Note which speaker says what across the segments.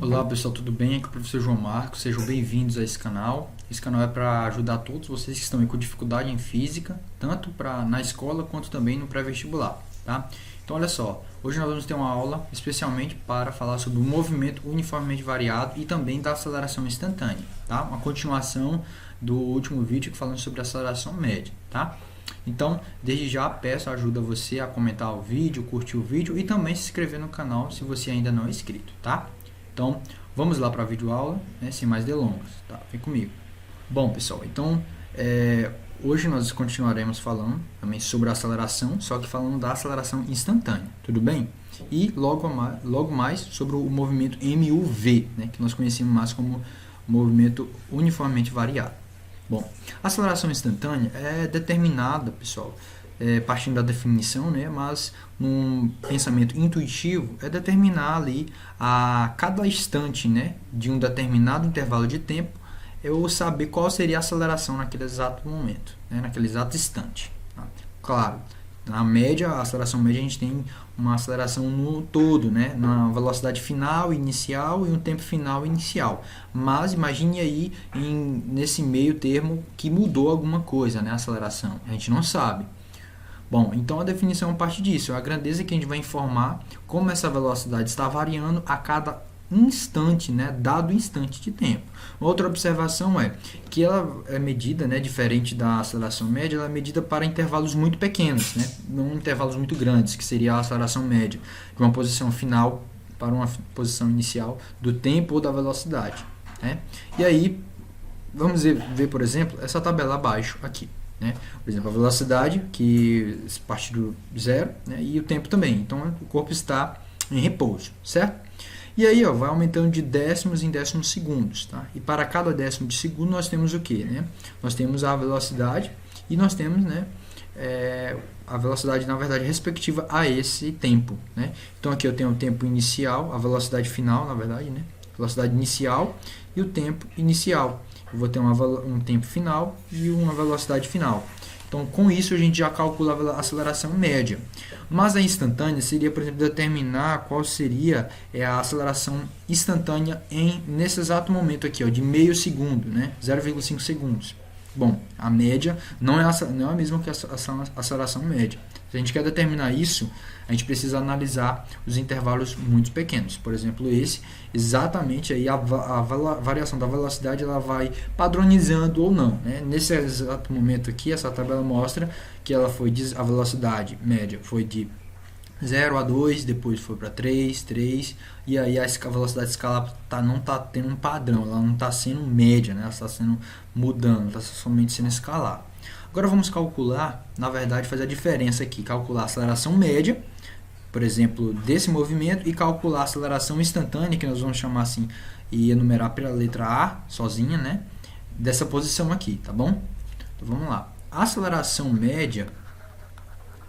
Speaker 1: Olá pessoal, tudo bem? Aqui é o professor João Marcos, sejam bem-vindos a esse canal. Esse canal é para ajudar todos vocês que estão com dificuldade em física, tanto na escola quanto também no pré-vestibular, tá? Então olha só, hoje nós vamos ter uma aula especialmente para falar sobre o movimento uniformemente variado e também da aceleração instantânea, tá? Uma continuação do último vídeo falando sobre a aceleração média, tá? Então, desde já peço ajuda você a comentar o vídeo, curtir o vídeo e também se inscrever no canal se você ainda não é inscrito, tá? Então, vamos lá para a videoaula, né, sem mais delongas, tá? Vem comigo. Bom, pessoal, então, hoje nós continuaremos falando também sobre a aceleração, só que falando da aceleração instantânea, tudo bem? E logo mais sobre o movimento MUV, né, que nós conhecemos mais como movimento uniformemente variado. Bom, a aceleração instantânea é determinada, pessoal, partindo da definição, né, mas num pensamento intuitivo é determinar ali a cada instante, né, de um determinado intervalo de tempo, eu saber qual seria a aceleração naquele exato momento, né, naquele exato instante. Tá? Claro, na média, a aceleração média a gente tem uma aceleração no todo, né, na velocidade final inicial e um tempo final inicial. Mas imagine aí nesse meio termo que mudou alguma coisa, né, a aceleração. A gente não sabe. Bom, então a definição é parte disso, é a grandeza que a gente vai informar como essa velocidade está variando a cada instante, né, dado instante de tempo. Outra observação é que ela é medida, né, diferente da aceleração média, ela é medida para intervalos muito pequenos, né, não intervalos muito grandes, que seria a aceleração média, de uma posição final para uma posição inicial do tempo ou da velocidade, né? E aí, vamos ver, por exemplo, essa tabela abaixo aqui. Né? Por exemplo, a velocidade, que parte do zero, né? E o tempo também. Então, o corpo está em repouso, certo? E aí, ó, vai aumentando de décimos em décimos segundos. Tá? E para cada décimo de segundo, nós temos o quê? Né? Nós temos a velocidade e nós temos, né, a velocidade, na verdade, respectiva a esse tempo. Né? Então, aqui eu tenho o tempo inicial, a velocidade final, na verdade, né? Velocidade inicial e o tempo inicial. Eu vou ter um tempo final e uma velocidade final. Então, com isso, a gente já calcula a aceleração média. Mas a instantânea seria, por exemplo, determinar qual seria a aceleração instantânea nesse exato momento aqui, ó, de meio segundo, né? 0,5 segundos. Bom, a média não é a mesma que a aceleração média. Se a gente quer determinar isso, a gente precisa analisar os intervalos muito pequenos. Por exemplo, exatamente aí a variação da velocidade ela vai padronizando ou não. Né? Nesse exato momento aqui, essa tabela mostra que a velocidade média foi de 0 a 2, depois foi para 3, e aí a velocidade de escala não está tendo um padrão, ela não está sendo média, né? Ela está sendo mudando, está somente sendo escalar. Agora vamos calcular, na verdade, fazer a diferença aqui, calcular a aceleração média, por exemplo, desse movimento, e calcular a aceleração instantânea, que nós vamos chamar assim, e enumerar pela letra A, sozinha, né? Dessa posição aqui, tá bom? Então vamos lá. A aceleração média,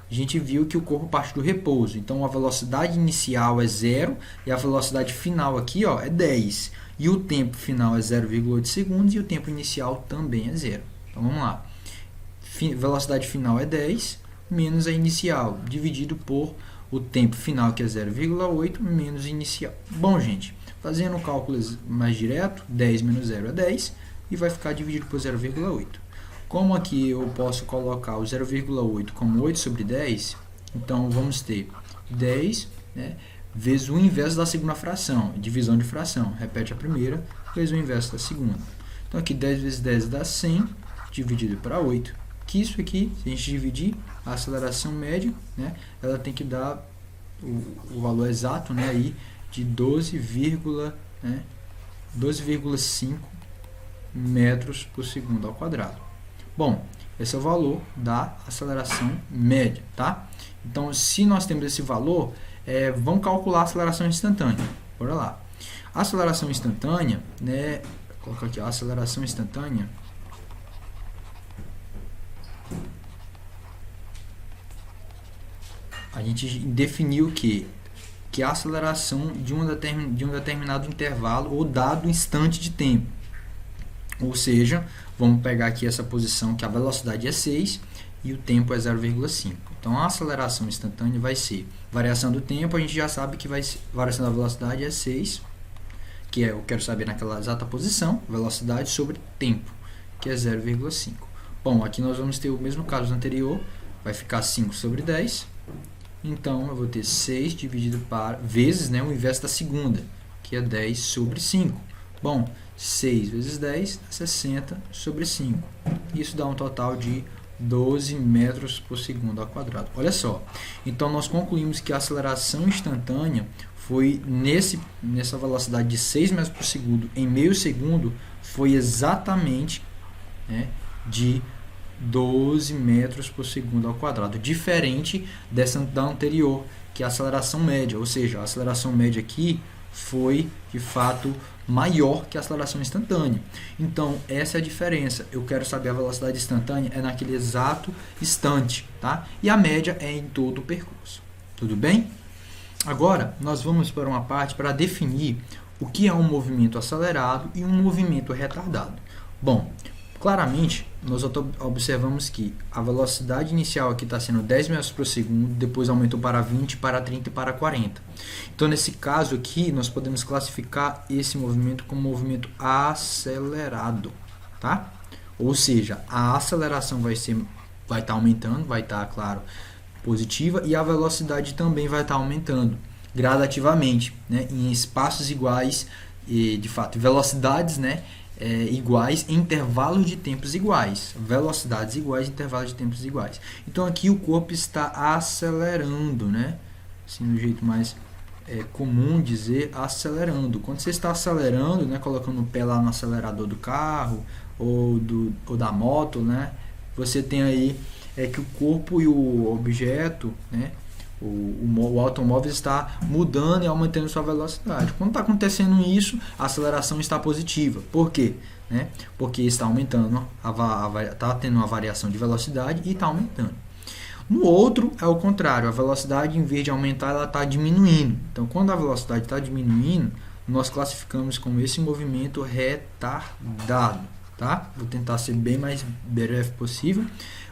Speaker 1: a gente viu que o corpo parte do repouso, então a velocidade inicial é 0 e a velocidade final aqui, ó, é 10. E o tempo final é 0,8 segundos e o tempo inicial também é 0. Então vamos lá. Velocidade final é 10 menos a inicial, dividido por o tempo final, que é 0,8 menos inicial. Bom, gente, fazendo o cálculo mais direto, 10 menos 0 é 10 e vai ficar dividido por 0,8. Como aqui eu posso colocar o 0,8 como 8 sobre 10, então vamos ter 10, né, vezes o inverso da segunda fração, divisão de fração. Repete a primeira, vezes o inverso da segunda. Então aqui 10 vezes 10 dá 100, dividido para 8. Que isso aqui, se a gente dividir a aceleração média, né, ela tem que dar o valor exato, né, aí de 12,5 metros por segundo ao quadrado. Bom, esse é o valor da aceleração média, tá? Então, se nós temos esse valor, vamos calcular a aceleração instantânea. Bora lá. A aceleração instantânea, né, vou colocar aqui a aceleração instantânea. A gente definiu que a aceleração de um determinado intervalo ou dado instante de tempo. Ou seja, vamos pegar aqui essa posição que a velocidade é 6 e o tempo é 0,5. Então, a aceleração instantânea vai ser variação do tempo, a gente já sabe que variação da velocidade é 6, que eu quero saber naquela exata posição, velocidade sobre tempo, que é 0,5. Bom, aqui nós vamos ter o mesmo caso anterior, vai ficar 5 sobre 10. Então, eu vou ter 6 dividido vezes, né, o inverso da segunda, que é 10 sobre 5. Bom, 6 vezes 10 é 60 sobre 5. Isso dá um total de 12 metros por segundo ao quadrado. Olha só, então nós concluímos que a aceleração instantânea foi nessa velocidade de 6 metros por segundo em meio segundo, foi exatamente, né, de 12 metros por segundo ao quadrado, diferente da anterior, que é a aceleração média, ou seja, a aceleração média aqui foi de fato maior que a aceleração instantânea. Então, essa é a diferença. Eu quero saber a velocidade instantânea é naquele exato instante, tá? E a média é em todo o percurso. Tudo bem? Agora, nós vamos para uma parte para definir o que é um movimento acelerado e um movimento retardado. Bom, claramente, nós observamos que a velocidade inicial aqui está sendo 10 metros por segundo, depois aumentou para 20, para 30 e para 40. Então, nesse caso aqui, nós podemos classificar esse movimento como movimento acelerado, tá? Ou seja, a aceleração vai estar aumentando, vai estar, claro, positiva, e a velocidade também vai estar aumentando gradativamente, né? Em espaços iguais, e de fato, velocidades, né? Iguais em intervalos de tempos iguais, velocidades iguais, intervalos de tempos iguais. Então aqui o corpo está acelerando, né? Assim, do jeito mais comum dizer, acelerando. Quando você está acelerando, né, colocando o pé lá no acelerador do carro ou da moto, né, você tem aí que o corpo e o objeto, né, o automóvel está mudando e aumentando sua velocidade. Quando está acontecendo isso, a aceleração está positiva. Por quê? Né? Porque está aumentando, está tendo uma variação de velocidade e está aumentando. No outro, é o contrário. A velocidade, em vez de aumentar, ela está diminuindo. Então, quando a velocidade está diminuindo, nós classificamos como esse movimento retardado. Tá? Vou tentar ser bem mais breve possível.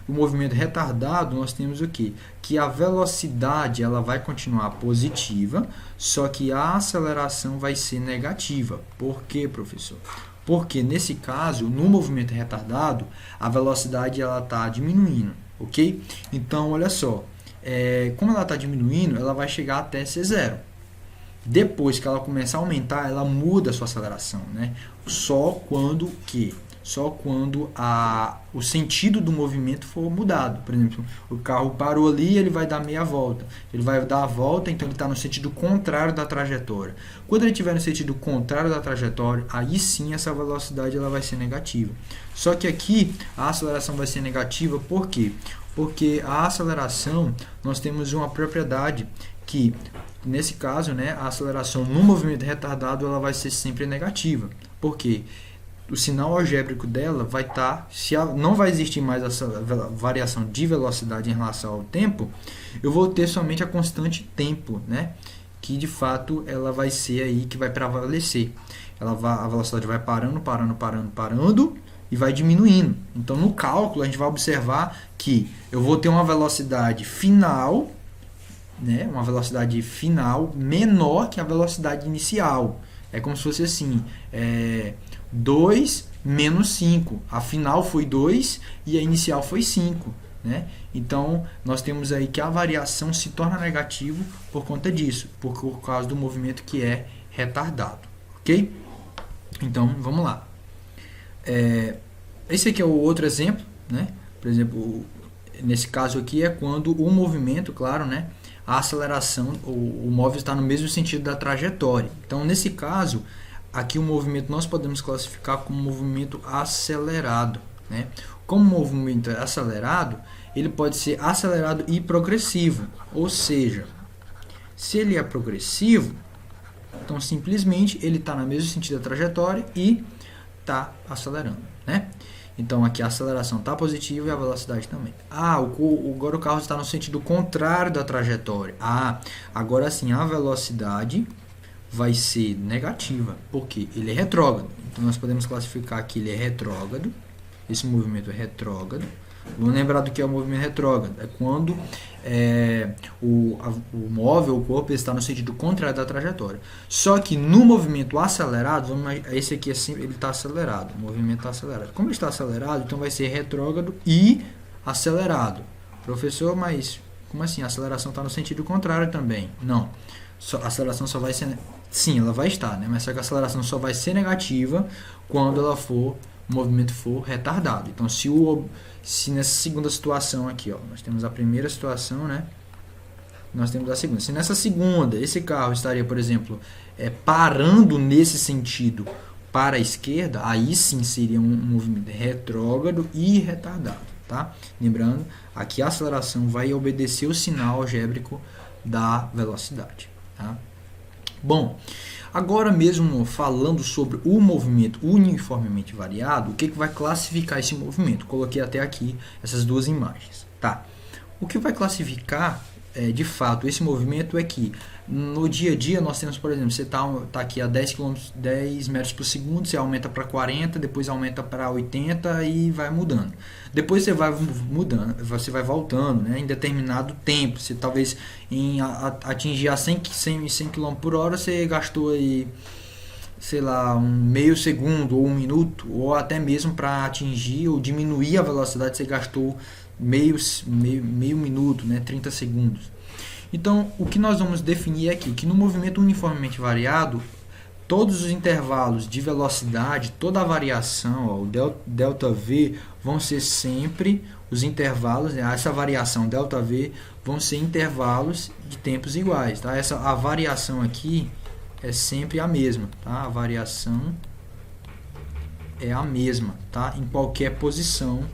Speaker 1: O movimento retardado, nós temos o quê? Que a velocidade ela vai continuar positiva, só que a aceleração vai ser negativa. Por quê, professor? Porque nesse caso, no movimento retardado, a velocidade ela está diminuindo, ok? Então, olha só, como ela está diminuindo, ela vai chegar até ser zero. Depois que ela começar a aumentar, ela muda a sua aceleração, né? Só quando o sentido do movimento for mudado. Por exemplo, o carro parou ali, ele vai dar meia volta. Ele vai dar a volta, então ele está no sentido contrário da trajetória. Quando ele estiver no sentido contrário da trajetória, aí sim essa velocidade ela vai ser negativa. Só que aqui a aceleração vai ser negativa, por quê? Porque a aceleração, nós temos uma propriedade que, nesse caso, né, a aceleração no movimento retardado ela vai ser sempre negativa. Por quê? O sinal algébrico dela vai estar, não vai existir mais essa variação de velocidade em relação ao tempo, eu vou ter somente a constante tempo, né? Que de fato ela vai ser aí que vai prevalecer. A velocidade vai parando e vai diminuindo. Então no cálculo a gente vai observar que eu vou ter uma velocidade final, né? Uma velocidade final menor que a velocidade inicial. É como se fosse assim, 2 menos 5. A final foi 2 e a inicial foi 5. Né? Então, nós temos aí que a variação se torna negativa por conta disso, por causa do movimento que é retardado. Ok? Então, vamos lá. Esse aqui é o outro exemplo. Né? Por exemplo, nesse caso aqui é quando o movimento, claro, né? A aceleração, o móvel está no mesmo sentido da trajetória. Então, nesse caso, aqui o movimento nós podemos classificar como movimento acelerado. Né? Como o movimento é acelerado, ele pode ser acelerado e progressivo. Ou seja, se ele é progressivo, então simplesmente ele está no mesmo sentido da trajetória e está acelerando. Né? Então aqui a aceleração está positiva e a velocidade também. Agora o carro está no sentido contrário da trajetória. Agora sim a velocidade vai ser negativa, porque ele é retrógrado. Então nós podemos classificar que ele é retrógrado, esse movimento é retrógrado, Vamos lembrar do que é o movimento retrógrado. É quando o móvel, o corpo, está no sentido contrário da trajetória. Só que no movimento acelerado, esse aqui assim, ele está acelerado. O movimento está acelerado. Como ele está acelerado, então vai ser retrógrado e acelerado. Professor, mas como assim? A aceleração está no sentido contrário também? Não. A aceleração só vai ser... Sim, ela vai estar, né? Mas só que a aceleração só vai ser negativa quando o movimento for retardado. Então, se nessa segunda situação aqui, ó, nós temos a primeira situação, né? Nós temos a segunda. Se nessa segunda, esse carro estaria, por exemplo, parando nesse sentido para a esquerda, aí sim seria um movimento retrógrado e retardado, tá? Lembrando, aqui a aceleração vai obedecer o sinal algébrico da velocidade, tá? Bom, agora mesmo falando sobre o movimento uniformemente variado, o que vai classificar esse movimento? Coloquei até aqui essas duas imagens, tá? O que vai classificar de fato esse movimento é que no dia a dia nós temos, por exemplo, você tá aqui a 10 metros por segundo, você aumenta para 40, depois aumenta para 80 e vai mudando. Depois você vai mudando, você vai voltando, né, em determinado tempo. Você talvez atingir a 100 km por hora, você gastou aí, sei lá, um meio segundo ou um minuto, ou até mesmo para atingir ou diminuir a velocidade você gastou meio minuto, né, 30 segundos. Então, o que nós vamos definir aqui, que no movimento uniformemente variado, todos os intervalos de velocidade, toda a variação, ó, o ΔV, vão ser sempre os intervalos, né, essa variação ΔV vão ser intervalos de tempos iguais, tá? A variação aqui é sempre a mesma, tá? A variação é a mesma, tá? Em qualquer posição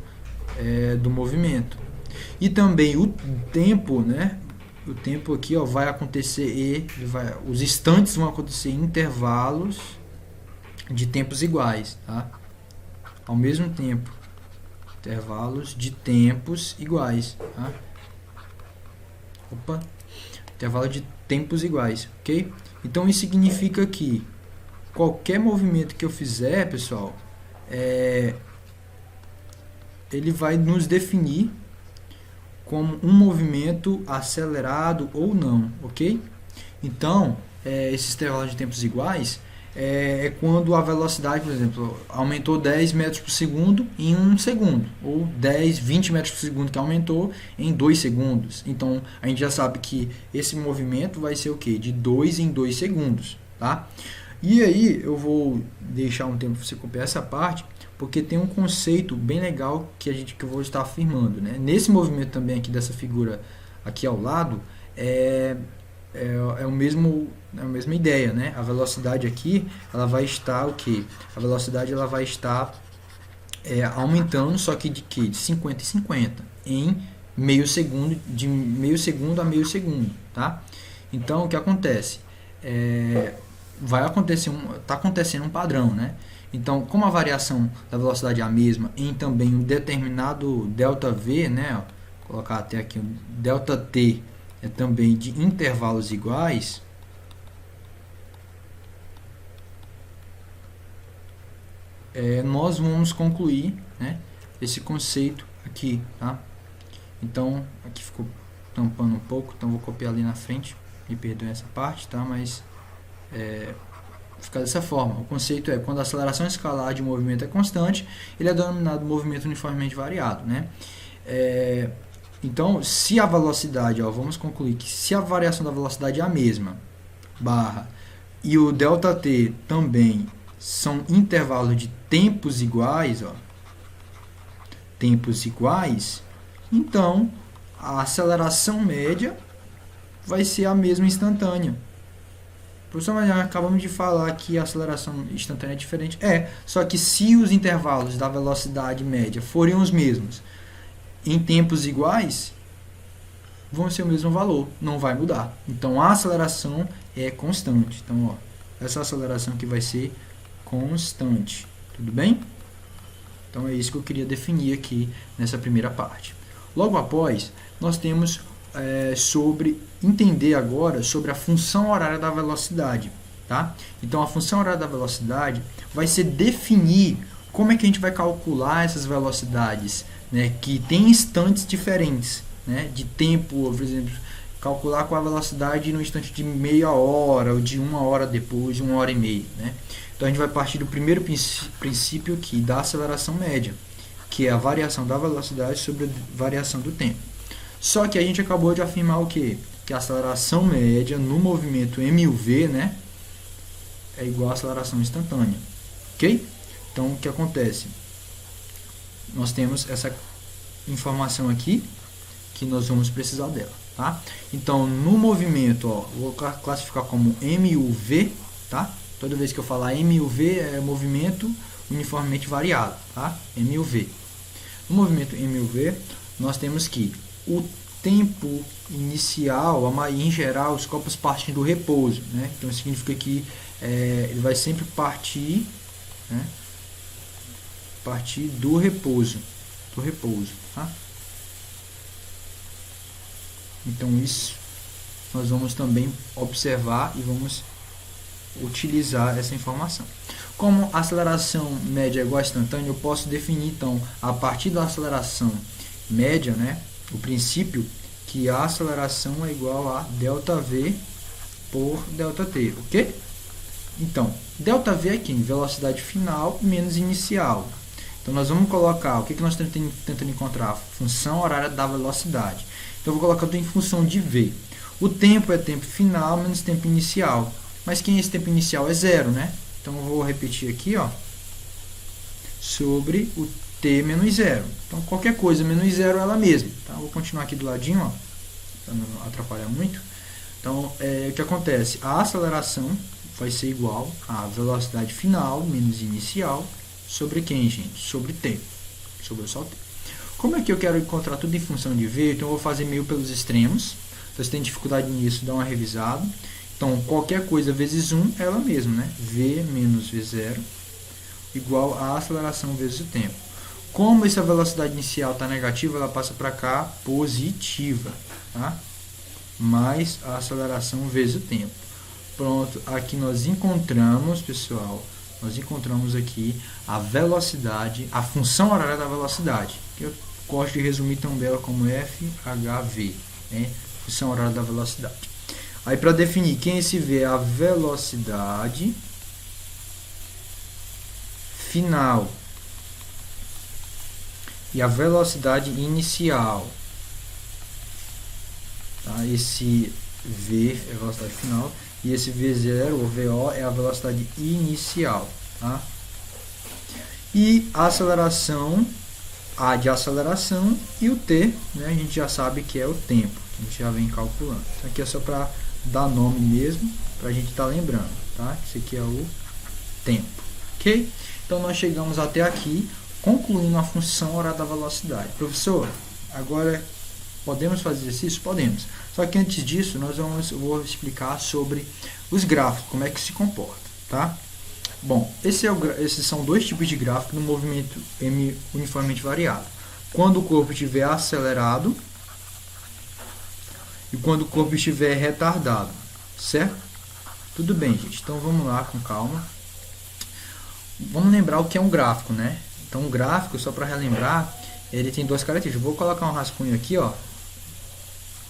Speaker 1: do movimento. E também o tempo, né? O tempo aqui, ó, vai acontecer os instantes vão acontecer em intervalos de tempos iguais, tá? Ao mesmo tempo, intervalos de tempos iguais, tá? Intervalo de tempos iguais, ok? Então isso significa que qualquer movimento que eu fizer, pessoal, ele vai nos definir como um movimento acelerado ou não, ok? Então, esses intervalos de tempos iguais é quando a velocidade, por exemplo, aumentou 10 metros por segundo em 1 segundo, ou 20 metros por segundo que aumentou em 2 segundos. Então, a gente já sabe que esse movimento vai ser o quê? De 2 em 2 segundos, tá? E aí, eu vou deixar um tempo para você copiar essa parte, porque tem um conceito bem legal que eu vou estar afirmando, né? Nesse movimento também aqui dessa figura aqui ao lado, é a mesma ideia, né? A velocidade aqui, ela vai estar o quê? A velocidade ela vai estar aumentando, só que de 50 em 50, em meio segundo, de meio segundo a meio segundo, tá? Então, o que acontece? Está acontecendo um padrão, né? Então, como a variação da velocidade é a mesma em também um determinado ΔV, né? Ó, vou colocar até aqui um ΔT é também de intervalos iguais, nós vamos concluir, né, esse conceito aqui, tá? Então, aqui ficou tampando um pouco, então vou copiar ali na frente, me perdoem essa parte, tá? Mas fica dessa forma. O conceito é quando a aceleração escalar de um movimento é constante, ele é denominado movimento uniformemente variado, né? Então, se a velocidade, ó, vamos concluir que se a variação da velocidade é a mesma, e o ΔT também são intervalos de tempos iguais, ó, então a aceleração média vai ser a mesma instantânea. Professor, mas já acabamos de falar que a aceleração instantânea é diferente. Só que se os intervalos da velocidade média forem os mesmos em tempos iguais, vão ser o mesmo valor, não vai mudar. Então a aceleração é constante. Então, ó, essa aceleração aqui vai ser constante. Tudo bem? Então é isso que eu queria definir aqui nessa primeira parte. Logo após, nós temos entender agora sobre a função horária da velocidade, tá? Então a função horária da velocidade vai ser definir como é que a gente vai calcular essas velocidades né, que tem instantes diferentes, né, de tempo, por exemplo, calcular qual a velocidade no instante de meia hora, ou de 1 hora depois, de 1 hora e meia. Né? Então a gente vai partir do primeiro princípio aqui, da aceleração média, que é a variação da velocidade sobre a variação do tempo. Só que a gente acabou de afirmar o quê? Que a aceleração média no movimento MUV, né, é igual à aceleração instantânea. Ok? Então o que acontece? Nós temos essa informação aqui, que nós vamos precisar dela. Tá? Então, no movimento, ó, vou classificar como MUV, tá? Toda vez que eu falar MUV é movimento uniformemente variado, tá? MUV. No movimento MUV, nós temos que o tempo inicial, em geral, os corpos partem do repouso, né? Então, significa que ele vai sempre partir, né? Partir do repouso, tá? Então isso nós vamos também observar e vamos utilizar essa informação. Como a aceleração média é igual a instantânea, eu posso definir então, a partir da aceleração média, né, o princípio que a aceleração é igual a ΔV por ΔT, ok? Então, ΔV aqui, velocidade final menos inicial. Então nós vamos colocar, o que nós estamos tentando encontrar? A função horária da velocidade. Então eu vou colocar tudo em função de V. O tempo é tempo final menos tempo inicial. Mas quem é esse tempo inicial? É zero, né? Então eu vou repetir aqui, ó, sobre o T menos zero. Então qualquer coisa menos zero é ela mesma. Tá? Eu vou continuar aqui do ladinho, ó, para não atrapalhar muito. Então o que acontece? A aceleração vai ser igual à velocidade final menos inicial sobre quem, gente? Sobre T. Sobre só T. Como é que eu quero encontrar tudo em função de V? Então eu vou fazer meio pelos extremos. Então se tem dificuldade nisso, dá uma revisada. Então qualquer coisa vezes 1 é ela mesma, né? V menos V0 igual a aceleração vezes o tempo. Como essa velocidade inicial está negativa, ela passa para cá positiva, tá? Mais a aceleração vezes o tempo. Pronto, aqui nós encontramos, pessoal, nós encontramos aqui a velocidade, a função horária da velocidade, que eu gosto de resumir tão bela como FHV, né? Função horária da velocidade. Aí para definir quem esse V é a velocidade final e a velocidade inicial. Tá? Esse V é a velocidade final e esse V0 ou VO é a velocidade inicial. Tá? E a aceleração, A de aceleração e o T, né, a gente já sabe que é o tempo, que a gente já vem calculando. Isso aqui é só para dar nome mesmo, para a gente estar lembrando. Tá? Isso aqui é o tempo. Ok? Então nós chegamos até aqui, concluindo a função horária da velocidade. Professor, agora podemos fazer exercício? Podemos. Só que antes disso, eu vou explicar sobre os gráficos, como é que se comporta. Tá? Bom, esses são dois tipos de gráfico no movimento M uniformemente variado. Quando o corpo estiver acelerado e quando o corpo estiver retardado. Certo? Tudo bem, gente. Então vamos lá com calma. Vamos lembrar o que é um gráfico, né? Então um gráfico, só para relembrar, ele tem duas características. Vou colocar um rascunho aqui, ó.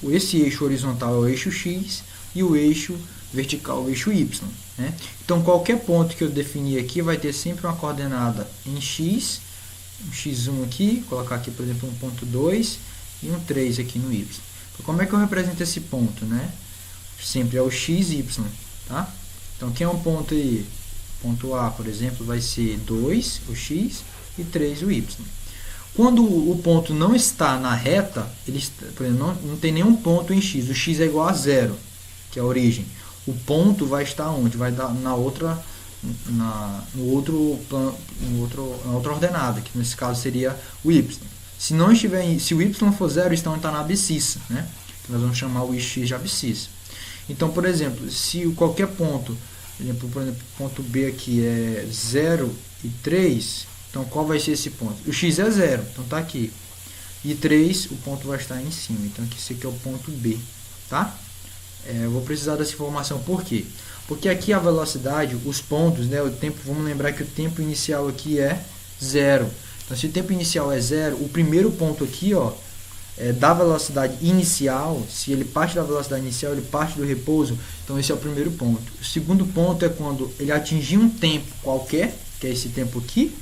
Speaker 1: Esse eixo horizontal é o eixo X e o eixo vertical é o eixo Y. Né? Então qualquer ponto que eu definir aqui vai ter sempre uma coordenada em X, um X1 aqui, colocar aqui por exemplo um ponto 2 e um 3 aqui no Y. Então, como é que eu represento esse ponto? Né? Sempre é o XY. Tá? Então quem é um ponto aí? Ponto A, por exemplo, vai ser 2, o X, e 3, o Y. Quando o ponto não está na reta, por exemplo, não tem nenhum ponto em X, o X é igual a 0, que é a origem. O ponto vai estar onde? Vai dar na outra ordenada, que nesse caso seria o Y. Se o Y for 0, então está na abscissa, né? Que nós vamos chamar o X de abscissa. Então, por exemplo, se qualquer ponto, por exemplo, ponto B aqui é 0 e 3, então qual vai ser esse ponto? O X é 0, então está aqui. E 3, o ponto vai estar em cima, então esse aqui é o ponto B, tá? Eu vou precisar dessa informação, por quê? Porque aqui a velocidade, os pontos, né, o tempo, vamos lembrar que o tempo inicial aqui é 0. Então, se o tempo inicial é 0, o primeiro ponto aqui, ó, da velocidade inicial, se ele parte da velocidade inicial, ele parte do repouso, então esse é o primeiro ponto. O segundo ponto é quando ele atingir um tempo qualquer, que é esse tempo aqui,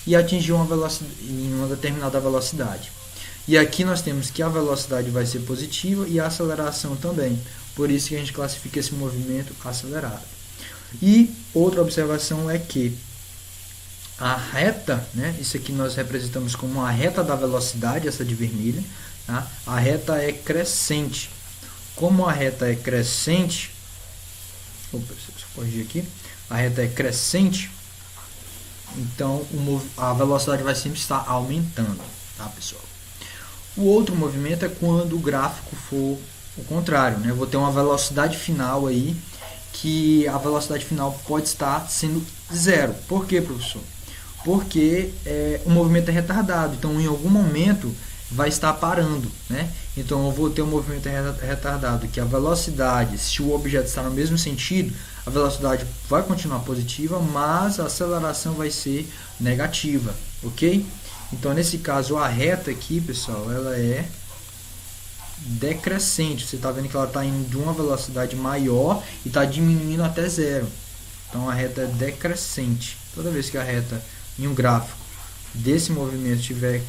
Speaker 1: e atingir uma velocidade, em uma determinada velocidade. E aqui nós temos que a velocidade vai ser positiva e a aceleração também. Por isso que a gente classifica esse movimento acelerado. E outra observação é que a reta, né, isso aqui nós representamos como a reta da velocidade, essa de vermelha, tá? A reta é crescente. Como a reta é crescente, deixa eu corrigir aqui, a reta é crescente, então a velocidade vai sempre estar aumentando, tá, pessoal? O outro movimento é quando o gráfico for o contrário, né? Eu vou ter uma velocidade final aí, que a velocidade final pode estar sendo 0. Por quê, professor? Porque o movimento é retardado, então em algum momento vai estar parando, né? Então eu vou ter um movimento retardado, que a velocidade, se o objeto está no mesmo sentido, a velocidade vai continuar positiva, mas a aceleração vai ser negativa, ok? Então nesse caso a reta aqui, pessoal, ela é decrescente. Você está vendo que ela está indo de uma velocidade maior e está diminuindo até 0. Então a reta é decrescente. Toda vez que a reta em um gráfico desse movimento estiver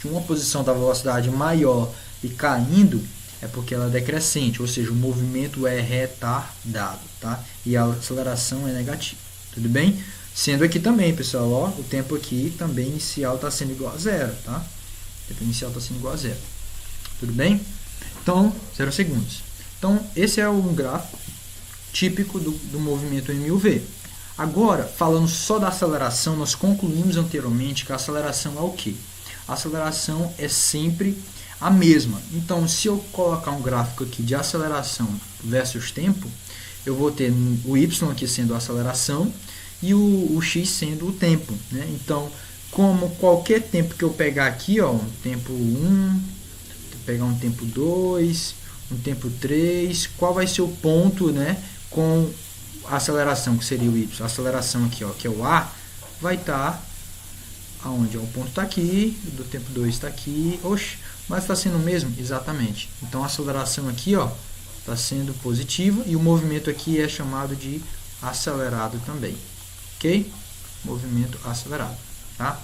Speaker 1: de uma posição da velocidade maior e caindo, é porque ela é decrescente, ou seja, o movimento é retardado, tá? E a aceleração é negativa, tudo bem? Sendo aqui também, pessoal, ó, o tempo aqui também inicial está sendo igual a 0, tá? O tempo inicial está sendo igual a 0, tudo bem? Então, 0 segundos. Então, esse é um gráfico típico do movimento em 1000V. Agora, falando só da aceleração, nós concluímos anteriormente que a aceleração é o quê? A aceleração é sempre a mesma. Então, se eu colocar um gráfico aqui de aceleração versus tempo, eu vou ter o y aqui sendo a aceleração e o x sendo o tempo, né? Então, como qualquer tempo que eu pegar aqui, ó, um tempo 1, pegar um tempo 2, um tempo 3, qual vai ser o ponto, né, com a aceleração, que seria o y? A aceleração aqui, ó, que é o a, vai estar aonde? O ponto está aqui, do tempo 2 está aqui, oxe, mas está sendo o mesmo? Exatamente. Então a aceleração aqui, ó, está sendo positiva e o movimento aqui é chamado de acelerado também, ok? Movimento acelerado, tá?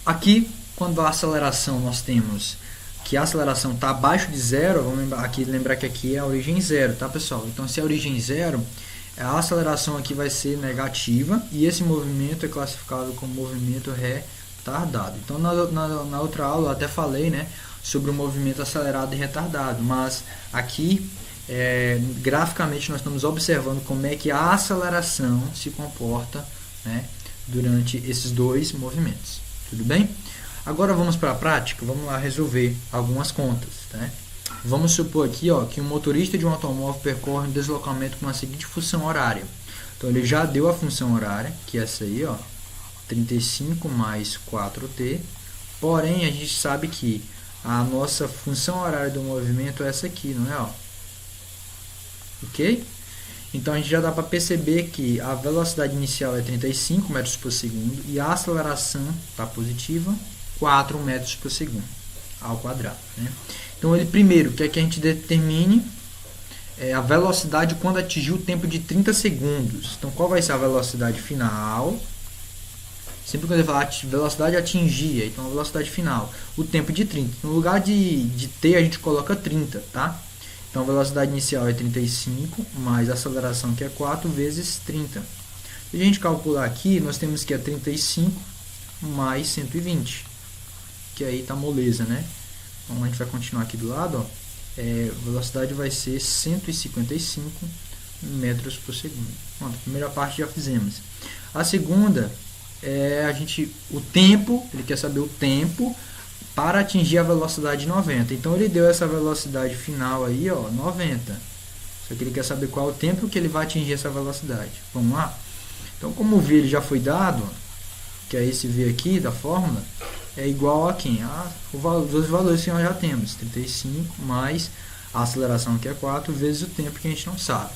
Speaker 1: Aqui, quando a aceleração nós temos que a aceleração está abaixo de 0, vamos lembrar que aqui é a origem 0, tá, pessoal? Então, se a origem 0, a aceleração aqui vai ser negativa e esse movimento é classificado como movimento retardado. Então, na outra aula eu até falei, né, sobre o movimento acelerado e retardado, mas aqui, graficamente, nós estamos observando como é que a aceleração se comporta, né, durante esses dois movimentos. Tudo bem? Agora vamos para a prática, vamos lá resolver algumas contas, né? Vamos supor aqui, ó, que um motorista de um automóvel percorre um deslocamento com a seguinte função horária. Então ele já deu a função horária, que é essa aí, ó, 35 mais 4t, porém a gente sabe que a nossa função horária do movimento é essa aqui, não é? Ó? Ok? Então a gente já dá para perceber que a velocidade inicial é 35 metros por segundo e a aceleração está positiva, 4 metros por segundo ao quadrado, né? Então ele primeiro quer que a gente determine a velocidade quando atingir o tempo de 30 segundos. Então qual vai ser a velocidade final? Sempre quando ele falar velocidade atingir, então a velocidade final, o tempo de 30. No lugar de t a gente coloca 30, tá? Então a velocidade inicial é 35 mais a aceleração que é 4 vezes 30. Se a gente calcular aqui, nós temos que é 35 mais 120. Que aí tá moleza, né? Então a gente vai continuar aqui do lado, ó. Velocidade vai ser 155 metros por segundo. Pronto, a primeira parte já fizemos. A segunda é o tempo, ele quer saber o tempo para atingir a velocidade 90. Então ele deu essa velocidade final aí, ó, 90. Só que ele quer saber qual é o tempo que ele vai atingir essa velocidade. Vamos lá? Então como o V ele já foi dado, que é esse V aqui da fórmula, é igual a quem? Os valores que nós já temos, 35 mais a aceleração que é 4 vezes o tempo que a gente não sabe.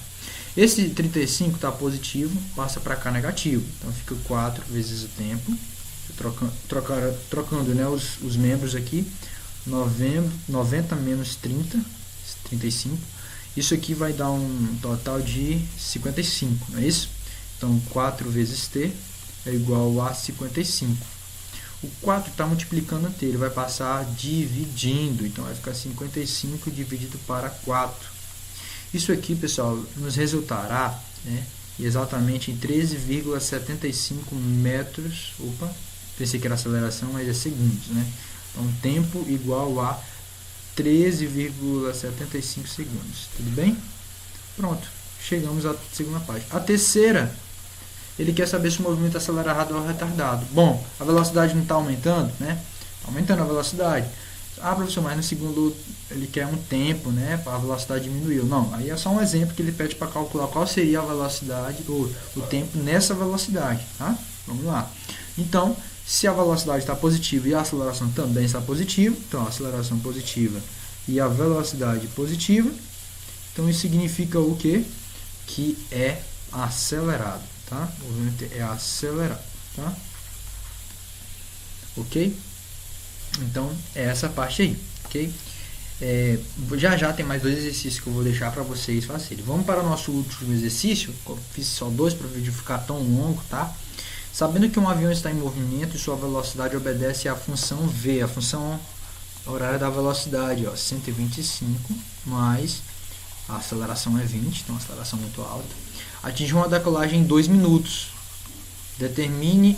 Speaker 1: Esse 35 está positivo, passa para cá negativo. Então fica 4 vezes o tempo. Trocando né, os membros aqui. 90 menos 30, 35. Isso aqui vai dar um total de 55, não é isso? Então 4 vezes t é igual a 55. O 4 está multiplicando t, ele vai passar dividindo. Então vai ficar 55 dividido para 4. Isso aqui, pessoal, nos resultará, né, exatamente em 13,75 metros. Opa, pensei que era aceleração, mas é segundos, né? Então, tempo igual a 13,75 segundos. Tudo bem? Pronto, chegamos à segunda parte. A terceira, ele quer saber se o movimento é acelerado ou retardado. Bom, a velocidade não está aumentando, né? Está aumentando a velocidade. Ah, professor, mas no segundo ele quer um tempo, né? A velocidade diminuiu. Não, aí é só um exemplo que ele pede para calcular qual seria a velocidade, ou o tempo nessa velocidade, tá? Vamos lá. Então, se a velocidade está positiva e a aceleração também está positiva, então a aceleração positiva e a velocidade positiva, então isso significa o quê? Que é acelerado, tá? O movimento é acelerado, tá? Ok? Então, é essa parte aí, ok? Já tem mais 2 exercícios que eu vou deixar para vocês fazerem. Vamos para o nosso último exercício. Eu fiz só 2 para o vídeo ficar tão longo, tá? Sabendo que um avião está em movimento e sua velocidade obedece à função v, a função horária da velocidade, ó, 125, mais a aceleração é 20, então a aceleração é muito alta. Atinge uma decolagem em 2 minutos. Determine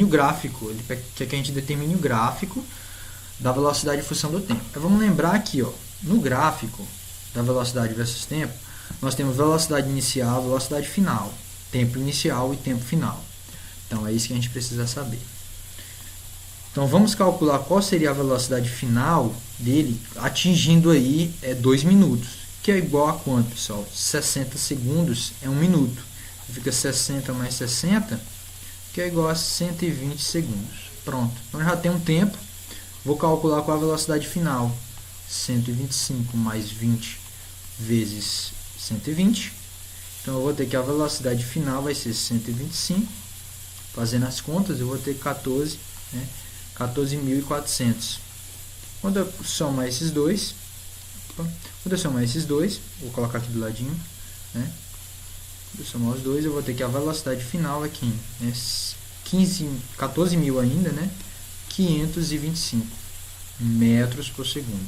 Speaker 1: o gráfico. Ele quer que a gente determine o gráfico da velocidade em função do tempo. Então, vamos lembrar aqui, ó, no gráfico da velocidade versus tempo, nós temos velocidade inicial, velocidade final, tempo inicial e tempo final. Então é isso que a gente precisa saber. Então vamos calcular qual seria a velocidade final dele atingindo aí 2 minutos, que é igual a quanto, pessoal? 60 segundos é 1 minuto. Fica 60 mais 60, que é igual a 120 segundos. Pronto. Então já tem um tempo. Vou calcular qual a velocidade final. 125 mais 20 vezes 120. Então eu vou ter que a velocidade final vai ser 125. Fazendo as contas, eu vou ter 14, né? 14.400. Quando eu somar esses dois, vou colocar aqui do ladinho, né? Quando eu somar os dois, eu vou ter que a velocidade final aqui, né? 14.000 ainda, né? 525 metros por segundo.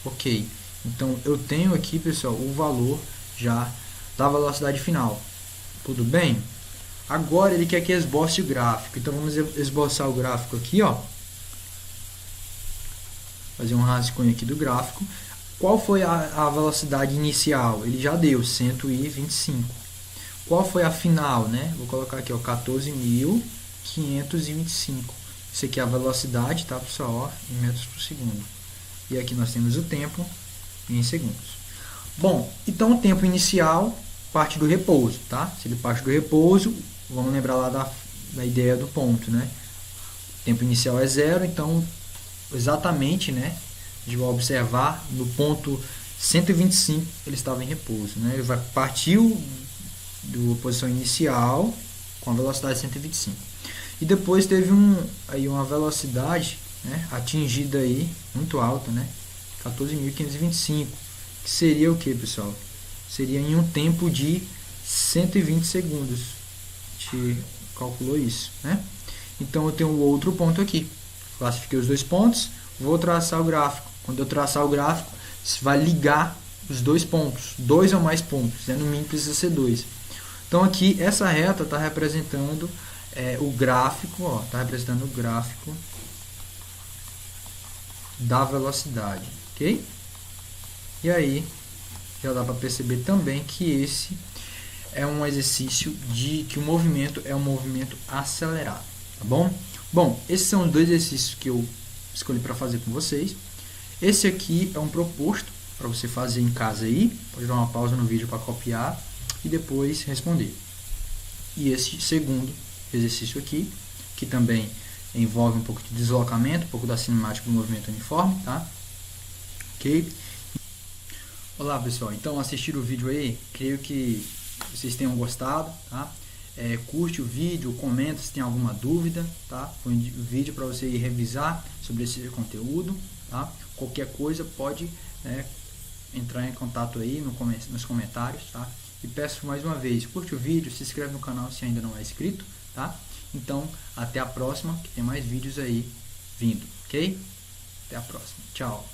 Speaker 1: Ok, então eu tenho aqui, pessoal, o valor já da velocidade final. Tudo bem? Agora ele quer que esboce o gráfico. Então vamos esboçar o gráfico aqui, ó. Fazer um rascunho aqui do gráfico. Qual foi a velocidade inicial? Ele já deu 125. Qual foi a final, né? Vou colocar aqui, ó, 14.525. Isso aqui é a velocidade, tá, pessoal? Ó, em metros por segundo. E aqui nós temos o tempo em segundos. Bom, então o tempo inicial parte do repouso, tá? Se ele parte do repouso, vamos lembrar lá da ideia do ponto, né? O tempo inicial é 0, então exatamente, né? A gente vai observar no ponto 125 ele estava em repouso, né? Ele vai partiu da posição inicial com a velocidade 125. E depois teve uma velocidade, né, atingida aí muito alta, né? 14.525, que seria o que, pessoal? Seria em um tempo de 120 segundos. A gente calculou isso, né? Então eu tenho outro ponto aqui. Classifiquei os 2 pontos, vou traçar o gráfico. Quando eu traçar o gráfico, você vai ligar os 2 pontos, 2 ou mais pontos, né? No mínimo precisa ser 2. Então aqui essa reta está representando o gráfico, ó, está representando o gráfico da velocidade, ok? E aí já dá para perceber também que esse é um exercício de que o movimento é um movimento acelerado, tá bom? Bom, esses são os 2 exercícios que eu escolhi para fazer com vocês. Esse aqui é um proposto para você fazer em casa aí, pode dar uma pausa no vídeo para copiar e depois responder. E esse segundo exercício aqui, que também envolve um pouco de deslocamento, um pouco da cinemática do movimento uniforme, tá? Ok? Olá pessoal, então assistiram o vídeo aí, creio que vocês tenham gostado, tá? Curte o vídeo, comenta se tem alguma dúvida, tá? Foi um vídeo para você ir revisar sobre esse conteúdo, tá? Qualquer coisa pode entrar em contato aí nos comentários, tá? E peço mais uma vez, curte o vídeo, se inscreve no canal se ainda não é inscrito, tá? Então, até a próxima, que tem mais vídeos aí vindo, ok? Até a próxima, tchau!